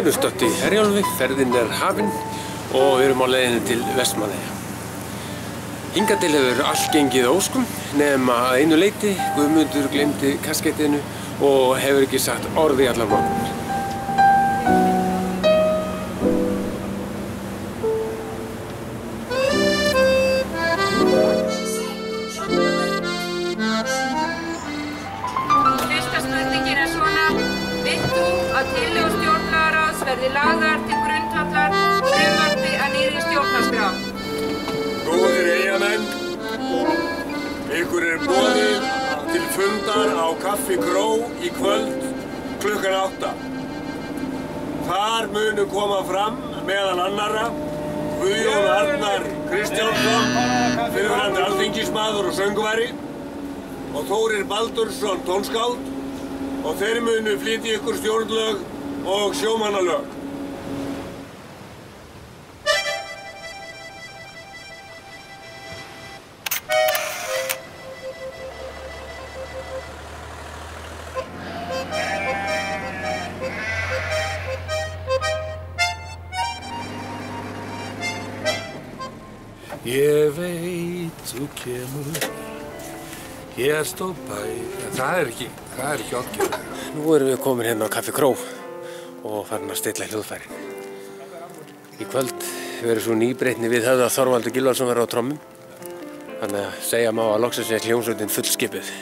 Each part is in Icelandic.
erum stödd í Herjólfi, ferðin hafin og við erum á leiðinni til Vestmannaeyja. Hingað til hefur allt gengið að óskum nema að einu leyti. Guðmundur gleymdi kaskettinu og hefur ekki sagt orð í allan morgun. Fyrsta spurningin svona: vilt þú að tillögur stjórnlagaráðs verði lagðar til grundvallar frumvarpi að nýrri stjórnarskrá? Góðir Eyjamenn, ykkur boðið til fundar á Kaffi Kró í kvöld klukkan 8. Þar munu koma fram meðal annarra Guðjón Arnar Kristjánsson, fyrrverandi alþingismaður og söngvari, og Þórir Baldursson tónskáld, og þeir munu flytja ykkur stjórnlög og sjómannalög. Ég veit þú kemur, hér stóð bæ. Það er ekki áttgjörn. Nú erum við komin hérna á Kaffi Kró og farin að stilla hljóðfærin. Í kvöld verður svo nýbreytni við höfða Þorvaldur Gylfason verður á trommum. Þannig að segja má að loksins er hljómsveitin fullskipuð.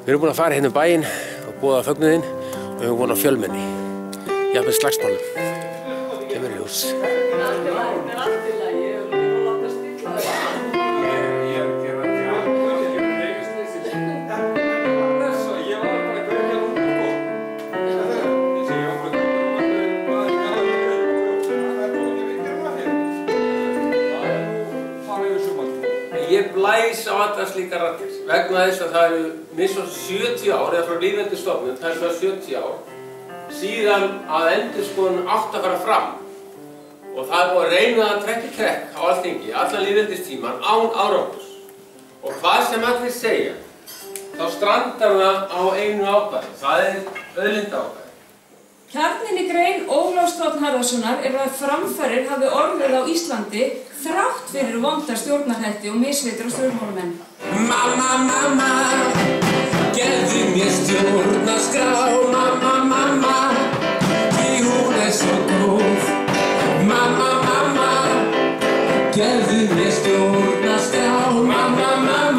Við erum búin að fara hérna bæinn og boða fögnuðinn og við erum búin að fjölmenni. Jafnvel slagsmálum. Kemur í ljós. Ég blæs á allar slíkar raddir vegna þess að það eru minnst 70 ár, eða frá lýðveldisstofnun, það er svona 70 ár, síðan að endurskoðun átti að fara fram. Og það er búið að reyna að trekka í trekk á Alþingi, allan lýðveldistímann, án árangurs. Og hvað sem allir segja, þá strandar það á einu ákvæði, það er auðlindaákvæði. Kjarninn í grein Ólafs Þ. Harðarsonar er að framfarir hafi orðið á Íslandi þrátt fyrir vonda stjórnarhætti og misvitur á stjórnmálamenn. Mamma, mamma, gefðu mér stjórnarskrá. Mamma, mamma, því hún er svo góð. Mamma, mamma, gefðu mér stjórnarskrá. Mamma, mamma.